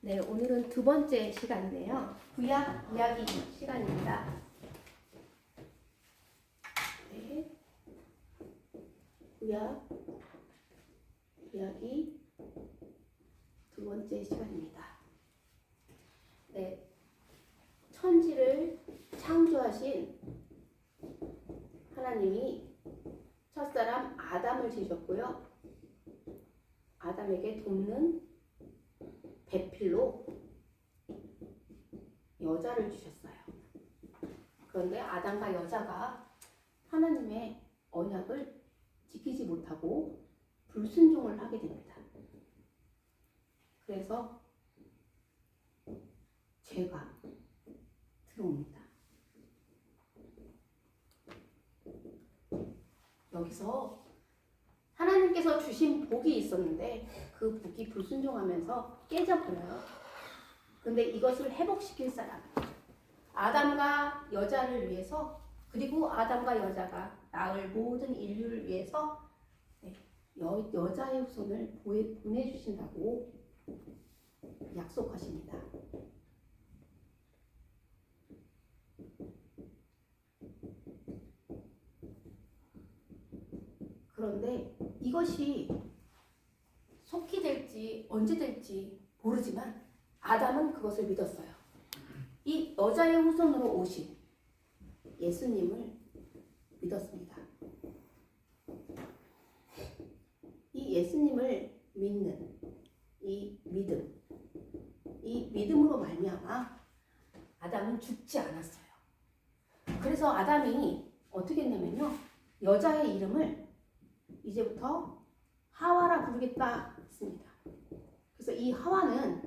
네, 오늘은 두 번째 시간인데요. 구약 이야기 시간입니다. 네, 구약 이야기 두 번째 시간입니다. 네, 천지를 창조하신 하나님이 첫사람 아담을 지으셨고요. 아담에게 돕는 배필로 여자를 주셨어요. 그런데 아담과 여자가 하나님의 언약을 지키지 못하고 불순종을 하게 됩니다. 그래서 죄가 들어옵니다. 여기서 하나님께서 주신 복이 있었는데 그 복이 불순종하면서 깨져버려요. 근데 이것을 회복시킬 사람, 아담과 여자를 위해서, 그리고 아담과 여자가 낳을 모든 인류를 위해서 여자의 후손을 보내주신다고 약속하십니다. 그런데 이것이 속히 될지 언제 될지 모르지만 아담은 그것을 믿었어요. 이 여자의 후손으로 오신 예수님을 믿었습니다. 이 예수님을 믿는 이 믿음으로 말미암아 아담은 죽지 않았어요. 그래서 아담이 어떻게 했냐면요, 여자의 이름을 이제부터 하와라 부르겠다 했습니다. 그래서 이 하와는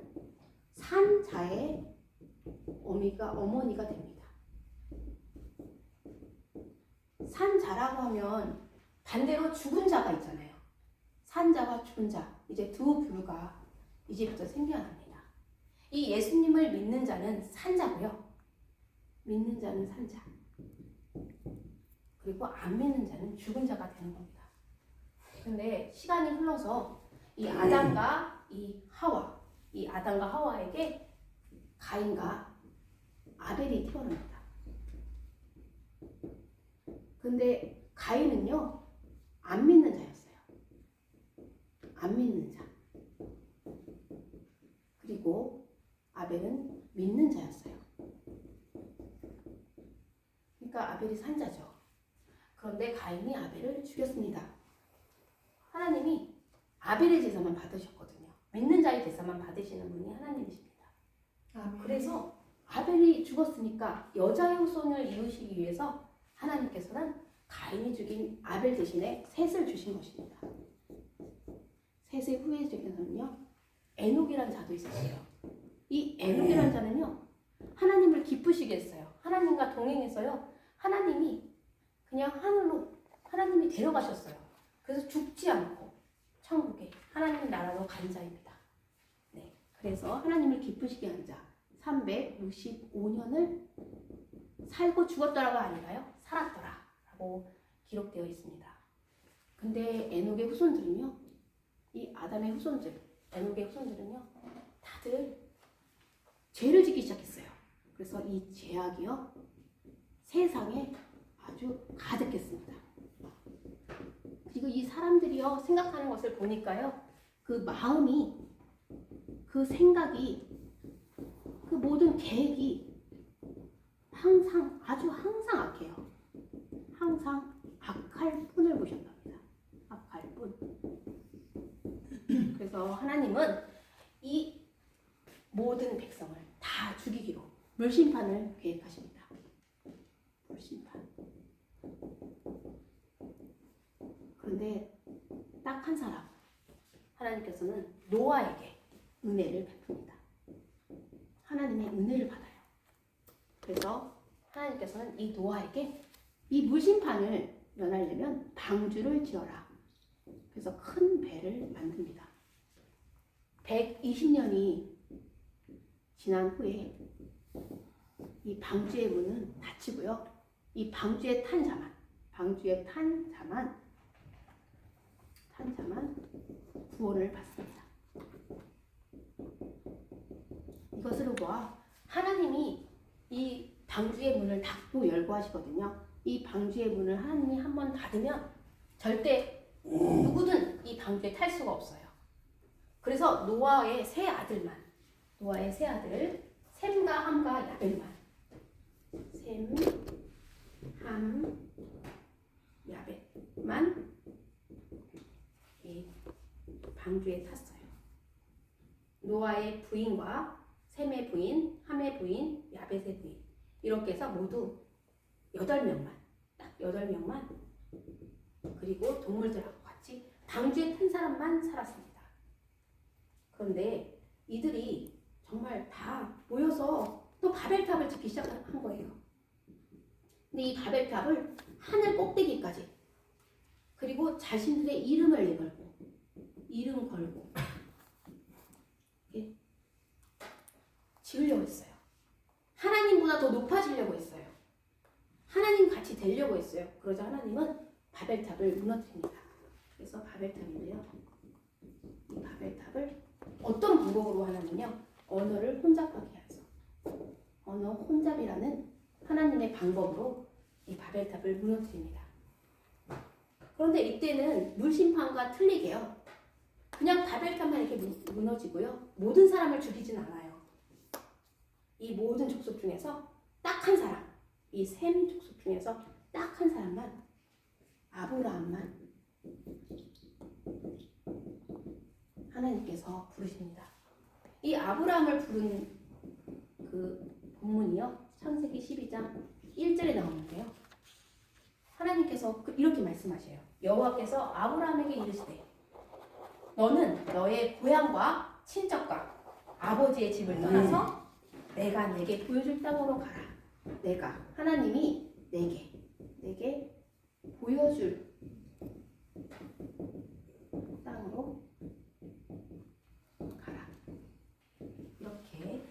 산자의 어머니가 됩니다. 산자라고 하면 반대로 죽은 자가 있잖아요. 산자와 죽은 자, 이제 두 부류가 이제부터 생겨납니다. 이 예수님을 믿는 자는 산자고요. 믿는 자는 산자. 그리고 안 믿는 자는 죽은 자가 되는 겁니다. 근데 시간이 흘러서 이 아담과 이 아담과 하와에게 가인과 아벨이 태어납니다. 근데 가인은요, 안 믿는 자였어요. 안 믿는 자. 그리고 아벨은 믿는 자였어요. 그러니까 아벨이 산자죠. 그런데 가인이 아벨을 죽였습니다. 하나님이 아벨의 제사만 받으셨거든요. 믿는 자의 제사만 받으시는 분이 하나님이십니다. 그래서 아벨이 죽었으니까 여자의 후손을 이루시기 위해서 하나님께서는 가인이 죽인 아벨 대신에 셋을 주신 것입니다. 셋의 후예 중에서는요, 에녹이라는 자도 있었어요. 이 에녹이라는 자는요, 하나님을 기쁘시게 했어요. 하나님과 동행해서요, 하나님이 그냥 하늘로 하나님이 데려가셨어요. 그래서 죽지 않고 천국에 하나님 나라로 간 자입니다. 네, 그래서 하나님을 기쁘시게 한 자 365년을 살고 죽었더라가 아니라요, 살았더라 라고 기록되어 있습니다. 근데 에녹의 후손들은요, 이 아담의 후손들, 에녹의 후손들은요, 다들 죄를 짓기 시작했어요. 그래서 이 죄악이요, 세상에 아주 가득했습니다. 그리고 이 사람들이요, 생각하는 것을 보니까요, 그 마음이, 그 생각이, 그 모든 계획이 항상 악해요. 항상 악할 뿐을 보셨답니다. 악할 뿐. 그래서 하나님은 이 모든 백성을 다 죽이기로 물심판을 계획하십니다. 물심판. 그런데 딱 한 사람, 하나님께서는 노아에게 은혜를 베풉니다. 하나님의 은혜를 받아요. 그래서 하나님께서는 이 노아에게 이 물심판을 면하려면 방주를 지어라. 그래서 큰 배를 만듭니다. 120년이 지난 후에 이 방주의 문은 닫히고요. 이 방주에 탄 자만 구원을 받습니다. 이것으로 보아 하나님이 이 방주의 문을 닫고 열고 하시거든요. 이 방주의 문을 하나님이 한번 닫으면 절대 누구든 이 방주에 탈 수가 없어요. 그래서 노아의 세 아들 셈과 함과 야벳만, 셈, 함, 야벳만 이 방주에 탔어요. 노아의 부인과 셈의 부인, 함의 부인, 야벳의 부인 이렇게 해서 모두 8명만, 딱 8명만, 그리고 동물들하고 같이 방주에 탄 사람만 살았습니다. 그런데 이들이 정말 다 모여서 또 바벨탑을 짓기 시작한 거예요. 근데 이 바벨탑을 하늘 꼭대기까지, 그리고 자신들의 이름을 걸고 이름 걸고 지으려고 했어요. 하나님보다 더 높아지려고 했어요. 하나님 같이 되려고 했어요. 그러자 하나님은 바벨탑을 무너뜨립니다. 그래서 바벨탑인데요. 이 바벨탑을 어떤 방법으로 하냐면요. 언어를 혼잡하게 해서 언어 혼잡이라는 하나님의 방법으로 이 바벨탑을 무너뜨립니다. 그런데 이때는 물심판과 틀리게요. 그냥 바벨탑만 이렇게 무너지고요. 모든 사람을 죽이진 않아요. 이 모든 족속 중에서 딱 한 사람, 이 셈 족속 중에서 딱 한 사람만, 아브라함만 하나님께서 부르십니다. 이 아브라함을 부른 그 본문이요. 창세기 12장 1절에 나오는데요. 하나님께서 이렇게 말씀하셔요. 여호와께서 아브라함에게 이르시되 너는 너의 고향과 친척과 아버지의 집을 떠나서 내가 내게 보여줄 땅으로 가라. 내가 하나님이 내게 보여줄 땅으로 가라. 이렇게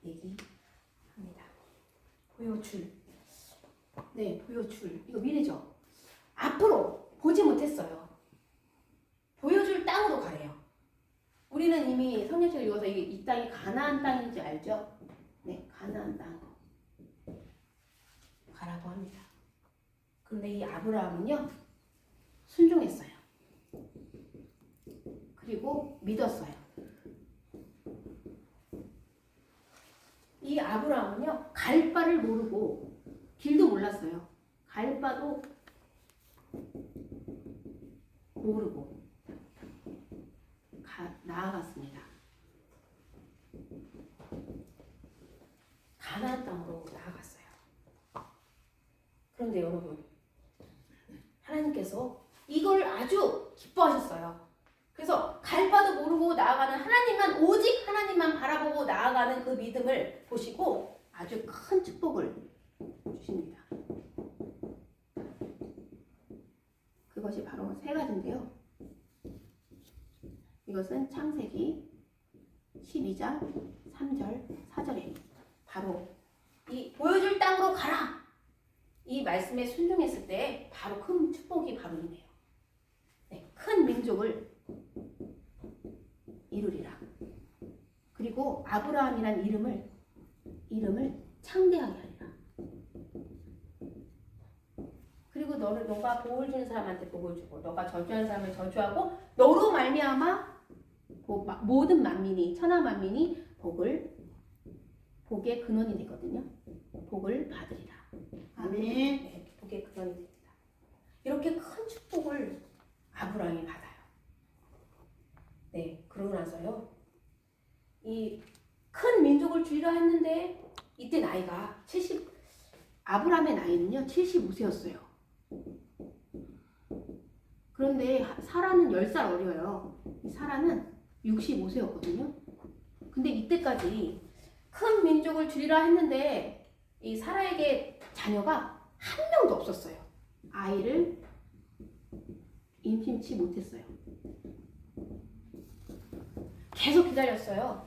얘기합니다. 보여줄. 네, 보여줄. 이거 미래죠. 앞으로 보지 못했어요. 보여줄 땅으로 가래요. 우리는 이미 성경책을 읽어서 이 땅이 가나안 땅인지 알죠? 네, 가나안 땅으로 가라고 합니다. 그런데 이 아브라함은요, 순종했어요. 그리고 믿었어요. 이 아브라함은요, 갈 바를 모르고 길도 몰랐어요. 갈 바도 모르고 나아갔습니다. 가나안 땅으로 나아갔어요. 그런데 여러분, 하나님께서 이걸 아주 기뻐하셨어요. 그래서 갈 바도 모르고 나아가는 하나님만, 오직 하나님만 바라보고 나아가는 그 믿음을 보시고 아주 큰 축복을 주십니다. 그것이 바로 세 가지인데요. 이것은 창세기 12장 3절 4절에 바로 이 보여줄 땅으로 가라, 이 말씀에 순종했을 때 바로 큰 축복이 바로 있네요. 네, 큰 민족을 이루리라. 그리고 아브라함이란 이름을 창대하게 하리라. 그리고 너가 복을 주는 사람한테 복을 주고, 너가 저주하는 사람을 저주하고, 너로 말미암아 모든 만민이, 천하 만민이 복의 근원이 되거든요. 복을 받으리라. 아멘. 네, 복의 근원이 됩니다. 이렇게 큰 축복을 아브라함이 받아요. 네, 그러고 나서요, 이 큰 민족을 주리라 했는데 이때 나이가 아브라함의 나이는요 75세였어요. 그런데 사라는 10살 어려요. 이 사라는 65세였거든요. 근데 이때까지 큰 민족을 주리라 했는데 이 사라에게 자녀가 한 명도 없었어요. 아이를 임신치 못했어요. 계속 기다렸어요.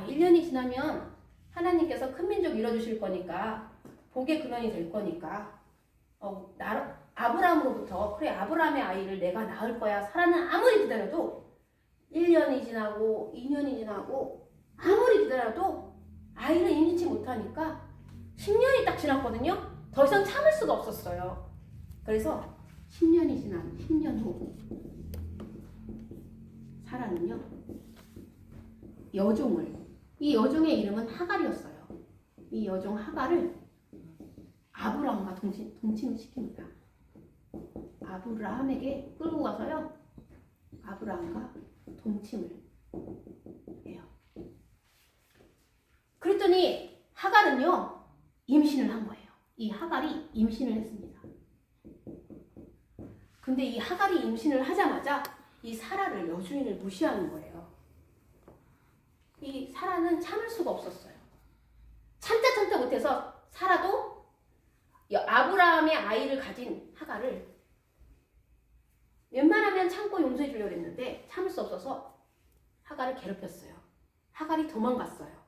1년이 지나면 하나님께서 큰 민족 이뤄주실 거니까, 복의 근원이 될 거니까, 아브라함으로부터, 그래, 아브라함의 아이를 내가 낳을 거야. 사라는 아무리 기다려도 1년이 지나고 2년이 지나고 아무리 기다려도 아이를 임신치 못하니까 10년이 딱 지났거든요. 더 이상 참을 수가 없었어요. 그래서 10년이 지난 10년 후 사라는요, 여종을, 이 여종의 이름은 하갈이었어요. 이 여종 하갈을 아브라함과 동침을 시킵니다. 아브라함에게 끌고 가서요, 아브라함과 동침을 해요. 그랬더니 하갈은요, 임신을 한 거예요. 이 하갈이 임신을 했습니다. 근데 이 하갈이 임신을 하자마자 이 사라를, 여주인을 무시하는 거예요. 이 사라는 참을 수가 없었어요. 참다 못해서 사라도 아브라함의 아이를 가진 하갈을 웬만하면 참고 용서해 주려고 했는데 참을 수 없어서 하갈을 괴롭혔어요. 하갈이 도망갔어요.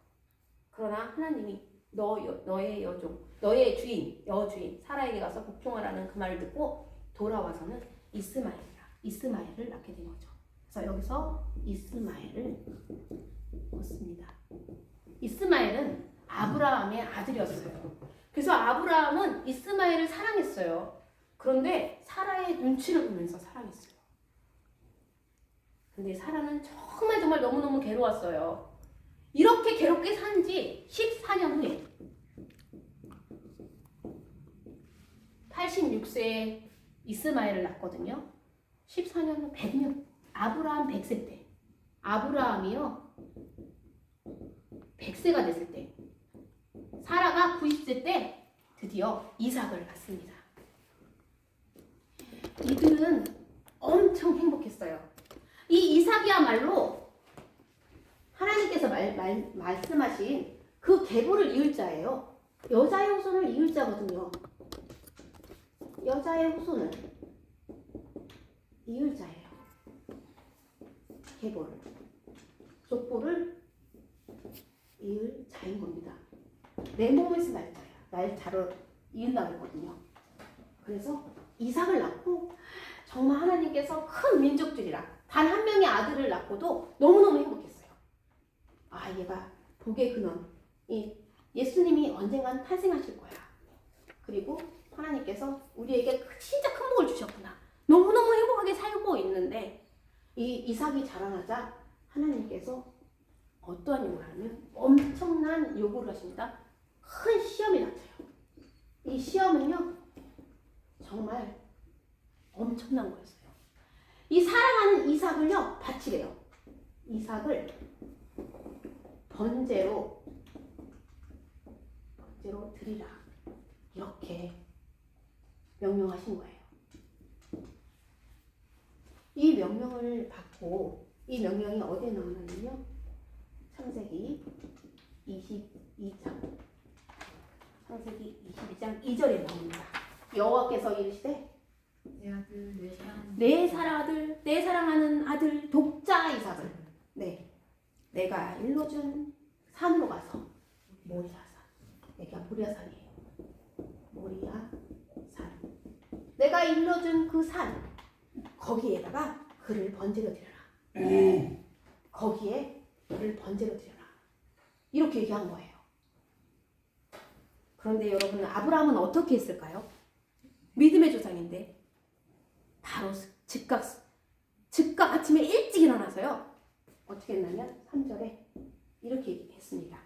그러나 하나님이 너의 여종, 너의 주인, 여주인 사라에게 가서 복종하라는 그 말을 듣고 돌아와서는 이스마엘을 낳게 된 거죠. 그래서 여기서 이스마엘을 얻습니다. 이스마엘은 아브라함의 아들이었어요. 그래서 아브라함은 이스마엘을 사랑했어요. 그런데 사라의 눈치를 보면서 사랑했어요. 근데 사라는 정말 너무너무 괴로웠어요. 이렇게 괴롭게 산 지 14년 후에 86세에 이스마엘을 낳거든요. 14년 후 100년, 아브라함 100세 때, 아브라함이요 100세가 됐을 때, 사라가 90세 때 드디어 이삭을 낳습니다. 이들은 엄청 행복했어요. 이 이삭이야말로 하나님께서 말씀하신 그 계보를 이을 자예요. 여자의 후손을 이을 자거든요. 여자의 후손을 이을 자예요. 계보를, 족보를 이을 자인 겁니다. 내 몸에서 날 자야. 날 자로 이은다고 했거든요. 그래서 이삭을 낳고 정말 하나님께서 큰 민족들이라 단 한 명의 아들을 낳고도 너무너무 행복했어요. 아, 얘가 복의 근원, 예수님이 언젠간 탄생하실 거야. 그리고 하나님께서 우리에게 진짜 큰 복을 주셨구나. 너무너무 행복하게 살고 있는데 이 이삭이 자라나자 하나님께서 어떠한 요구를 하면 엄청난 요구를 하십니다. 큰 시험이 닥쳐요. 이 시험은요 정말 엄청난 거였어요. 이 사랑하는 이삭을요 바치래요. 이삭을 번제로 드리라, 이렇게 명령하신 거예요. 이 명령을 받고, 이 명령이 어디에 나오냐면요, 창세기 22장 2절에 나옵니다. 여호와께서 이르시되 내 사랑하는 아들 독자 이삭을 내가 일러준 산으로 가서 모리아산, 여기가 모리아산이에요. 모리아산, 내가 일러준 그 산, 거기에다가 그를 번제로 드려라. 거기에 그를 번제로 드려라. 이렇게 얘기한 거예요. 그런데 여러분, 아브라함은 어떻게 했을까요? 믿음의 조상인데 바로 즉각 아침에 일찍 일어나서요, 어떻게 했냐면 3절에 이렇게 했습니다.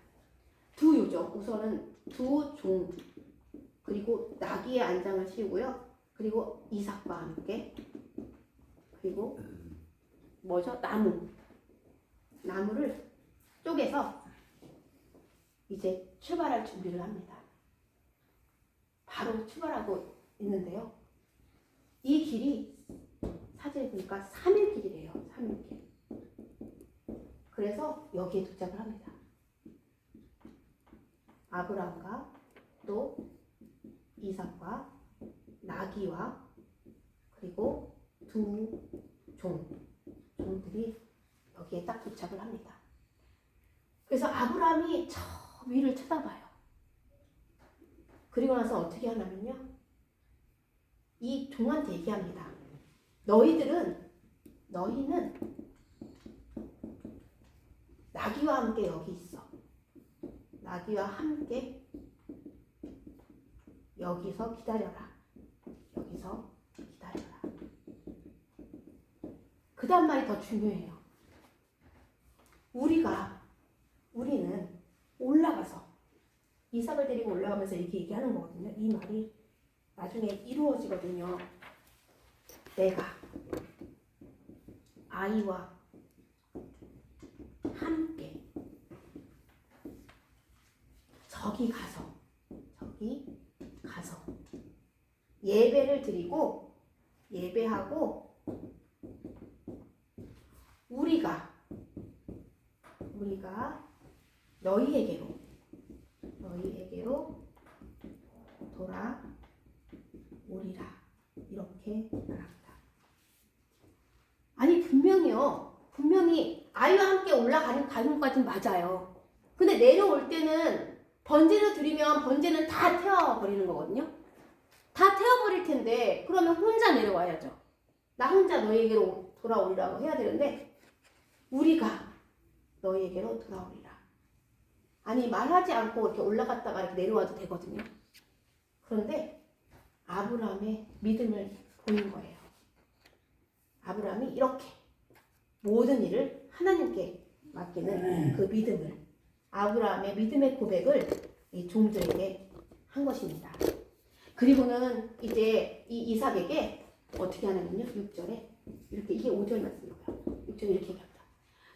두 요정, 우선은 두 종, 그리고 나귀의 안장을 씌우고요, 그리고 이삭과 함께, 그리고 나무를 쪼개서 이제 출발할 준비를 합니다. 바로 출발하고 있는데요, 이 길이 사진을 보니까 3일 길이래요. 3일 길. 그래서 여기에 도착을 합니다. 아브라함과 또 이삭과 나귀와 그리고 두 종들이 여기에 딱 도착을 합니다. 그래서 아브라함이 저 위를 쳐다봐요. 그리고 나서 어떻게 하냐면요, 이 종한테 얘기합니다. 너희는 나귀와 함께 여기 있어. 나귀와 자기와 함께 여기서 기다려라. 여기서 기다려라. 그 다음 말이 더 중요해요. 우리는 올라가서 이삭을 데리고 올라가면서 이렇게 얘기하는 거거든요. 이 말이 나중에 이루어지거든요. 내가 아이와 함께 저기 가서 예배를 드리고 예배하고 우리가 너희에게로 돌아오리라. 이렇게 말합니다. 아니 분명히 아이와 함께 올라가는 것까지는 맞아요. 근데 내려올 때는 번제를 드리면 번제는 다 태워버리는 거거든요. 다 태워버릴 텐데 그러면 혼자 내려와야죠. 나 혼자 너희에게로 돌아오리라고 해야 되는데 우리가 너희에게로 돌아오리라. 아니 말하지 않고 이렇게 올라갔다가 이렇게 내려와도 되거든요. 그런데 아브라함의 믿음을 보인 거예요. 아브라함이 이렇게 모든 일을 하나님께 맡기는 그 믿음을, 아브라함의 믿음의 고백을 이 종들에게 한 것입니다. 그리고는 이제 이 이삭에게 어떻게 하냐면요. 6절에 이렇게, 이게 5절 말씀이고요. 6절에 이렇게 얘기합니다.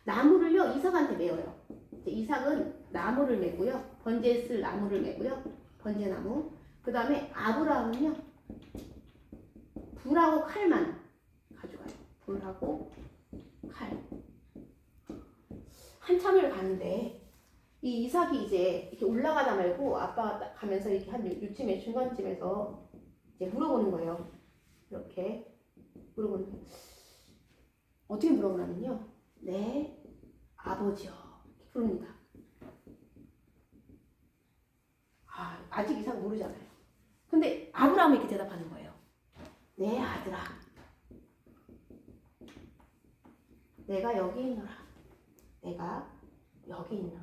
나무를요 이삭한테 메어요. 이제 이삭은 나무를 메고요. 번제에 쓸 나무를 메고요. 번제나무. 그 다음에 아브라함은요 불하고 칼만 가져가요. 불하고 칼. 한참을 가는데 이 이삭이 이제 이렇게 올라가다 말고 아빠가 가면서 이렇게 한 요쯤에 중간쯤에서 이제 물어보는 거예요. 이렇게 물어보는 거예요. 어떻게 물어보냐면요. 네, 아버지요. 이렇게 부릅니다. 아직 이삭 모르잖아요. 근데 아브라함이 이렇게 대답하는 거예요. 네, 아들아. 내가 여기 있노라. 내가 여기 있노라.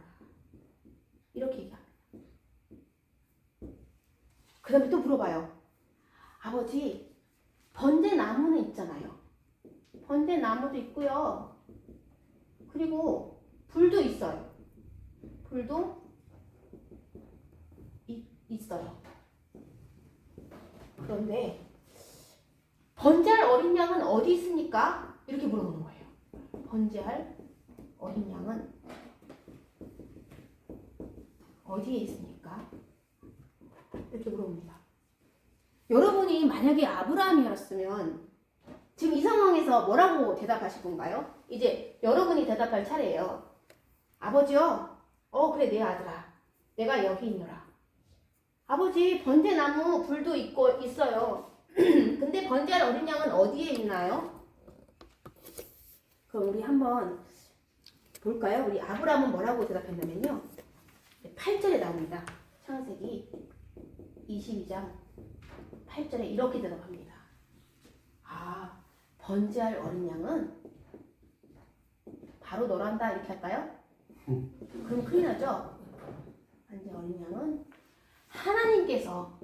이렇게 얘기합니다. 그 다음에 또 물어봐요. 아버지, 번제나무는 있잖아요. 번제나무도 있고요. 그리고 불도 있어요. 불도 있어요. 그런데 번제할 어린 양은 어디 있습니까? 이렇게 물어보는 거예요. 번제할 어린 양은 어디에 있습니까? 이렇게 물어봅니다. 여러분이 만약에 아브라함이었으면 지금 이 상황에서 뭐라고 대답하실 건가요? 이제 여러분이 대답할 차례예요. 아버지요. 그래 내 아들아. 내가 여기 있노라. 아버지 번제나무 불도 있어요. 근데 번제할 어린 양은 어디에 있나요? 그럼 우리 한번 볼까요? 우리 아브라함은 뭐라고 대답했냐면요. 8절에 나옵니다. 창세기 22장 8절에 이렇게 대답합니다. 번제할 어린 양은 바로 너란다 이렇게 할까요? 그럼 큰일 나죠? 번제할 어린 양은 하나님께서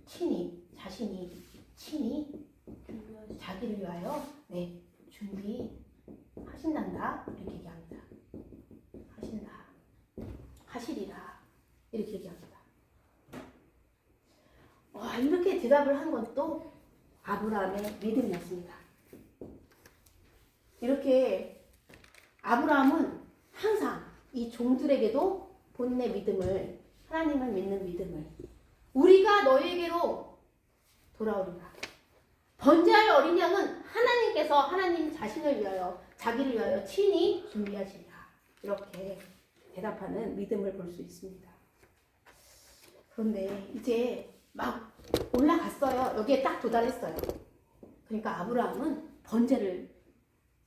자신이 자기를 위하여 준비하신단다 이렇게 얘기합니다. 하시리라 이렇게 얘기합니다. 이렇게 대답을 한 것도 아브라함의 믿음이었습니다. 이렇게 아브라함은 항상 이 종들에게도 본인의 믿음을, 하나님을 믿는 믿음을, 우리가 너희에게로 돌아오리라. 번제할 어린 양은 하나님께서 하나님 자신을 위하여, 자기를 위하여 친히 준비하시리라. 이렇게 대답하는 믿음을 볼 수 있습니다. 그런데 이제 막 올라갔어요. 여기에 딱 도달했어요. 그러니까 아브라함은 번제를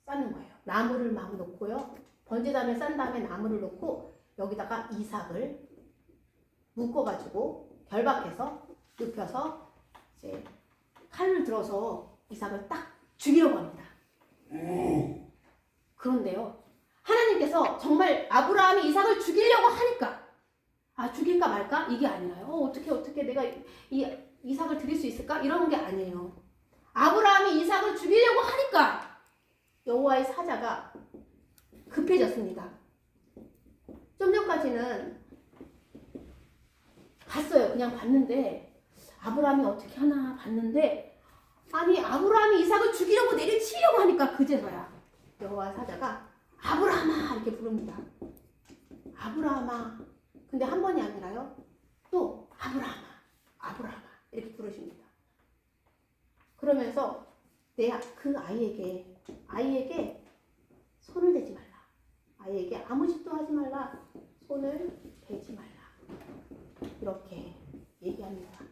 쌓는 거예요. 나무를 막 놓고요. 번제단을 싼 다음에 나무를 놓고 여기다가 이삭을 묶어가지고 결박해서 눕혀서 이제 칼을 들어서 이삭을 딱 죽이려고 합니다. 그런데요. 하나님께서 정말 아브라함이 이삭을 죽이려고 하니까, 죽일까 말까? 이게 아니라요. 어떻게 내가 이삭을 드릴 수 있을까? 이런 게 아니에요. 아브라함이 이삭을 죽이려고 하니까 여호와의 사자가 급해졌습니다. 좀 전까지는 봤어요. 그냥 봤는데 아브라함이 어떻게 하나 봤는데, 아브라함이 이삭을 죽이려고 내리치려고 하니까 그제서야 여호와 사자가 아브라함아 이렇게 부릅니다. 아브라함아. 근데 한 번이 아니라요. 또 아브라함아 이렇게 부르십니다. 그러면서 그 아이에게 손을 대지 말라. 아이에게 아무 짓도 하지 말라. 손을 대지 말라. 이렇게 얘기합니다.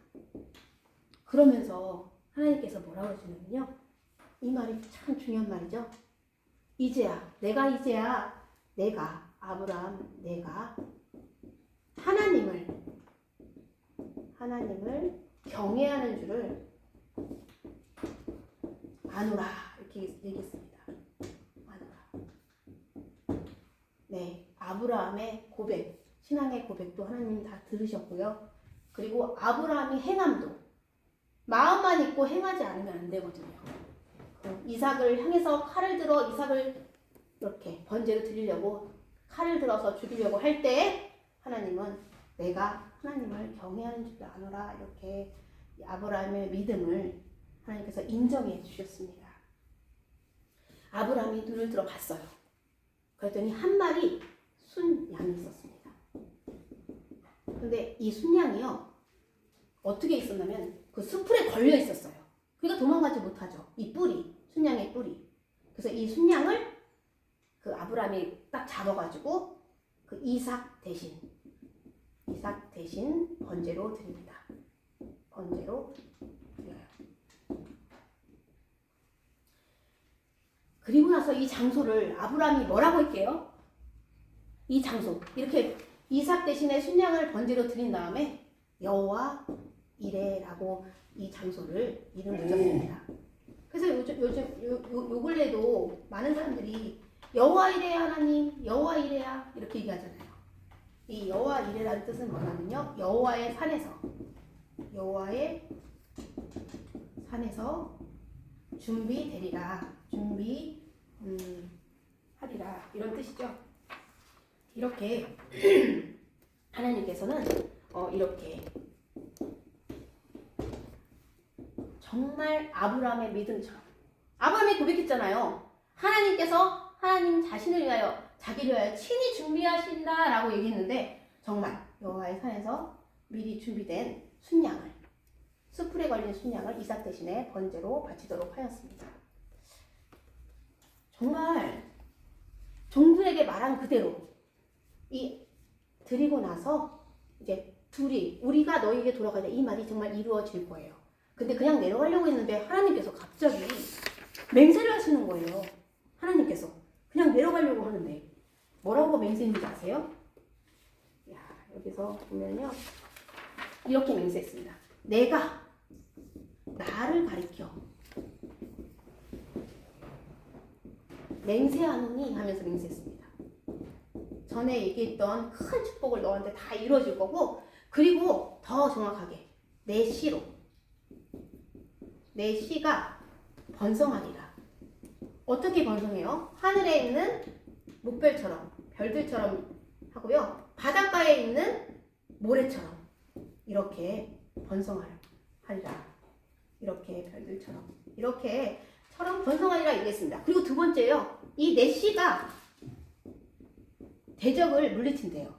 그러면서 하나님께서 뭐라고 하시냐면요. 이 말이 참 중요한 말이죠. 내가 아브라함, 내가 하나님을 경외하는 줄을 아노라 이렇게 얘기했습니다. 아노라. 네, 아브라함의 고백, 신앙의 고백도 하나님 다 들으셨고요. 그리고 아브라함이 행함도 마음만 있고 행하지 않으면 안 되거든요. 이삭을 향해서 칼을 들어 이삭을 이렇게 번제로 드리려고 칼을 들어서 죽이려고 할 때 하나님은 내가 하나님을 경외하는 줄 아노라 이렇게 아브라함의 믿음을 하나님께서 인정해 주셨습니다. 아브라함이 눈을 들어 봤어요. 그랬더니 한 마리 순양이 있었습니다. 근데 이 순양이요 어떻게 있었냐면 그 수풀에 걸려 있었어요. 그러니까 도망가지 못하죠. 이 뿌리, 순양의 뿌리. 그래서 이 순양을 그 아브라함이 딱 잡아가지고 그 이삭 대신 번제로 드립니다. 번제로 드려요. 그리고 나서 이 장소를 아브라함이 뭐라고 할게요? 이 장소 이렇게 이삭 대신에 순양을 번제로 드린 다음에 여호와 이레라고 이 장소를 이름을 줬습니다. 그래서 요 근래도 많은 사람들이 여호와 이레 하나님, 여호와 이레야 이렇게 얘기하잖아요. 이 여호와 이레라는 뜻은 뭐냐면요, 여호와의 산에서 준비되리라, 하리라 이런 뜻이죠. 이렇게 하나님께서는 이렇게 정말 아브라함의 믿음처럼 아브라함이 고백했잖아요. 하나님께서 하나님 자신을 위하여 자기를 위하여 친히 준비하신다라고 얘기했는데 정말 여호와의 산에서 미리 준비된 순양을 수풀에 걸린 순양을 이삭 대신에 번제로 바치도록 하였습니다. 정말 종들에게 말한 그대로 이 드리고 나서 이제 둘이 우리가 너에게 돌아가자 이 말이 정말 이루어질 거예요. 근데 그냥 내려가려고 했는데 하나님께서 갑자기 맹세를 하시는 거예요. 하나님께서 그냥 내려가려고 하는데 뭐라고 맹세했는지 아세요? 여기서 보면요 이렇게 맹세했습니다. 내가 나를 가리켜 맹세하노니 하면서 맹세했습니다. 전에 얘기했던 큰 축복을 너한테 다 이루어질 거고, 그리고 더 정확하게 내 씨가 번성하리라. 어떻게 번성해요? 하늘에 있는 목별처럼 별들처럼 하고요, 바닷가에 있는 모래처럼 이렇게 번성하리라. 이렇게 별들처럼 이렇게처럼 번성하리라 얘기했습니다. 그리고 두 번째요, 이 내 씨가 대적을 물리친대요.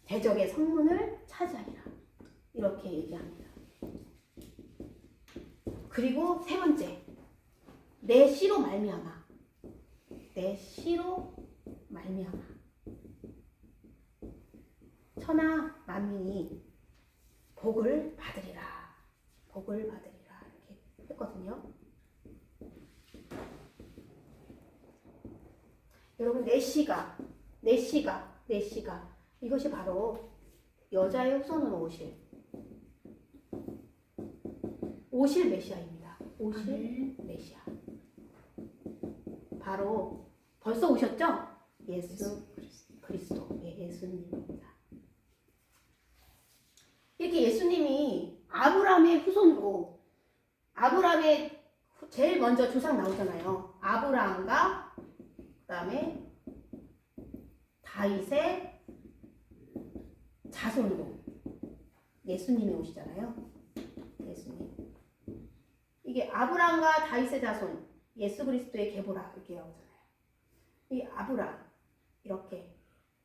대적의 성문을 차지하리라 이렇게 얘기합니다. 그리고 세 번째, 내 씨로 말미암아 천하 만민이 복을 받으리라 이렇게 했거든요. 여러분, 내 씨가 이것이 바로 여자의 후손으로 오실 메시아입니다. 메시아. 바로 벌써 오셨죠? 예수 그리스도, 예수님입니다. 이렇게 예수님이 아브라함의 후손으로, 아브라함의 제일 먼저 조상 나오잖아요. 아브라함과 그 다음에 다윗의 자손으로 예수님이 오시잖아요. 예수님. 이게 아브라함과 다윗의 자손, 예수 그리스도의 계보라 이렇게 나오잖아요. 이 아브라함 이렇게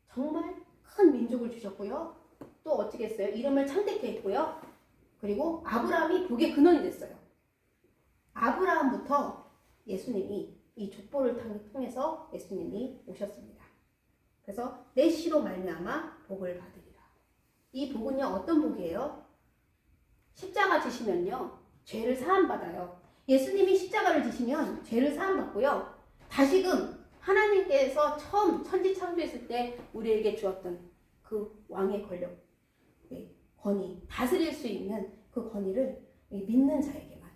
정말 큰 민족을 주셨고요. 또 어떻게 했어요? 이름을 창대케 했고요. 그리고 아브라함이 복의 근원이 됐어요. 아브라함부터 예수님이 이 족보를 통해서 예수님이 오셨습니다. 그래서 내 씨로 말미암아 복을 받으리라. 이 복은요 어떤 복이에요? 십자가 지시면요 죄를 사함받아요. 예수님이 십자가를 지시면 죄를 사함받고요. 다시금 하나님께서 처음 천지 창조했을 때 우리에게 주었던 그 왕의 권력, 권위, 다스릴 수 있는 그 권위를 믿는 자에게만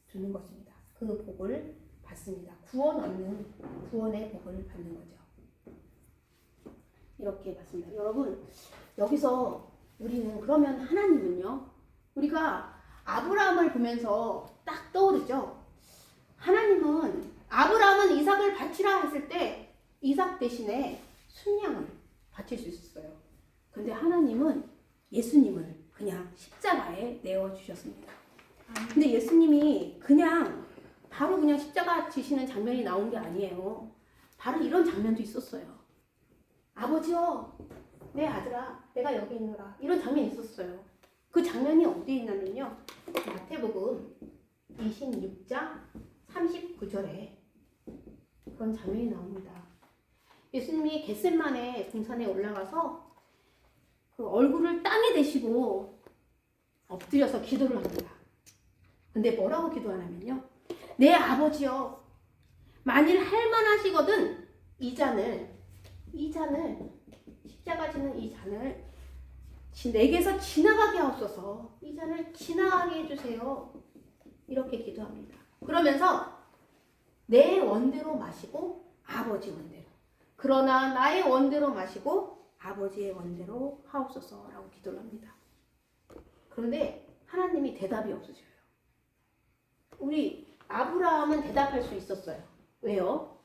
주는 것입니다. 그 복을 받습니다. 구원 얻는 구원의 복을 받는 거죠. 이렇게 받습니다. 여러분 여기서 우리는 그러면 하나님은요, 우리가 아브라함을 보면서 딱 떠오르죠. 하나님은 아브라함은 이삭을 바치라 했을 때 이삭 대신에 순양을 바칠 수 있었어요. 근데 하나님은 예수님을 그냥 십자가에 내어주셨습니다. 근데 예수님이 그냥 바로 그냥 십자가 지시는 장면이 나온 게 아니에요. 바로 이런 장면도 있었어요. 아버지여, 내 아들아, 내가 여기 있노라. 이런 장면이 있었어요. 그 장면이 어디에 있냐면요, 마태복음 26장 39절에 그런 장면이 나옵니다. 예수님이 겟세마네 동산에 올라가서 그 얼굴을 땅에 대시고 엎드려서 기도를 합니다. 근데 뭐라고 기도하냐면요, 내 아버지여, 만일 할만하시거든 이 잔을 십자가 지는 이 잔을 내게서 지나가게 하옵소서. 이 잔을 지나가게 해주세요. 이렇게 기도합니다. 그러면서 내 원대로 마시고 아버지 원대로, 그러나 나의 원대로 마시고 아버지의 원대로 하옵소서라고 기도를 합니다. 그런데 하나님이 대답이 없으셔요. 우리 아브라함은 대답할 수 있었어요. 왜요?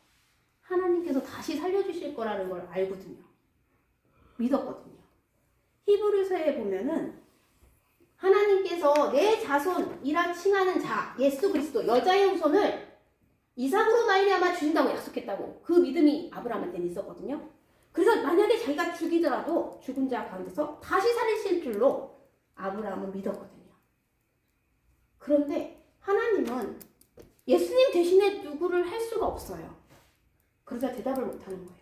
하나님께서 다시 살려주실 거라는 걸 알거든요. 믿었거든요. 히브리서에 보면은 하나님께서 내 자손이라 칭하는 자, 예수 그리스도, 여자의 후손을 이삭으로 말미암아 주신다고 약속했다고, 그 믿음이 아브라함한테는 있었거든요. 그래서 만약에 자기가 죽이더라도 죽은 자 가운데서 다시 살리실 줄로 아브라함은 믿었거든요. 그런데 하나님은 예수님 대신에 누구를 할 수가 없어요. 그러자 대답을 못하는 거예요.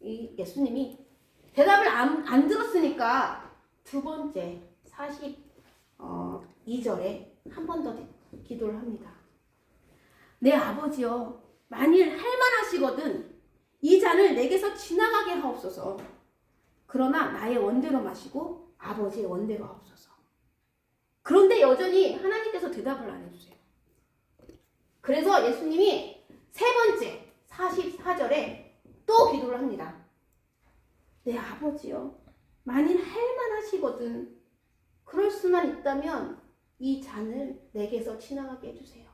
이 예수님이 대답을 안 들었으니까 두 번째 42절에 한 번 더 기도를 합니다. 내 아버지여, 만일 할만하시거든 이 잔을 내게서 지나가게 하옵소서. 그러나 나의 원대로 마시고 아버지의 원대로 하옵소서. 그런데 여전히 하나님께서 대답을 안 해주세요. 그래서 예수님이 세 번째 44절에 또 기도를 합니다. 내 아버지여, 만일 할만하시거든 그럴 수만 있다면 이 잔을 내게서 지나가게 해주세요.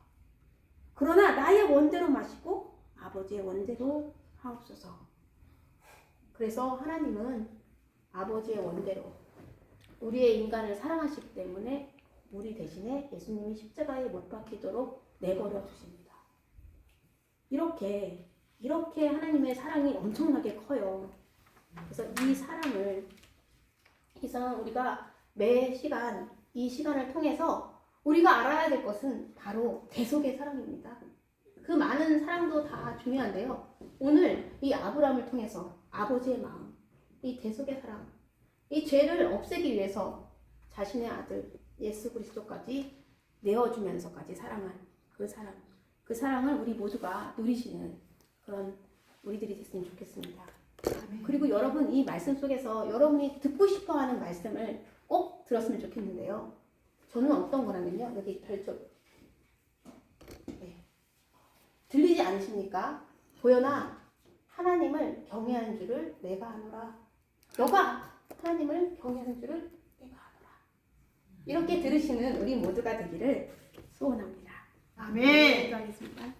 그러나 나의 원대로 마시고 아버지의 원대로 하옵소서. 그래서 하나님은 아버지의 원대로 우리의 인간을 사랑하시기 때문에 우리 대신에 예수님이 십자가에 못 박히도록 내버려 두십니다. 이렇게 하나님의 사랑이 엄청나게 커요. 그래서 이 사랑을 우리가 매 시간 이 시간을 통해서 우리가 알아야 될 것은 바로 대속의 사랑입니다. 그 많은 사랑도 다 중요한데요. 오늘 이 아브라함을 통해서 아버지의 마음, 이 대속의 사랑, 이 죄를 없애기 위해서 자신의 아들 예수 그리스도까지 내어주면서까지 사랑한 그 사랑을 우리 모두가 누리시는 그런 우리들이 됐으면 좋겠습니다. 아멘. 그리고 여러분, 이 말씀 속에서 여러분이 듣고 싶어하는 말씀을 꼭 들었으면 좋겠는데요. 저는 어떤 거라면요, 여기 별점, 들리지 않으십니까? 도연아, 하나님을 경외하는 줄을 내가 아노라. 너가 하나님을 경외하는 줄을 내가 아노라. 이렇게 들으시는 우리 모두가 되기를 소원합니다. 아멘. 기도하겠습니다.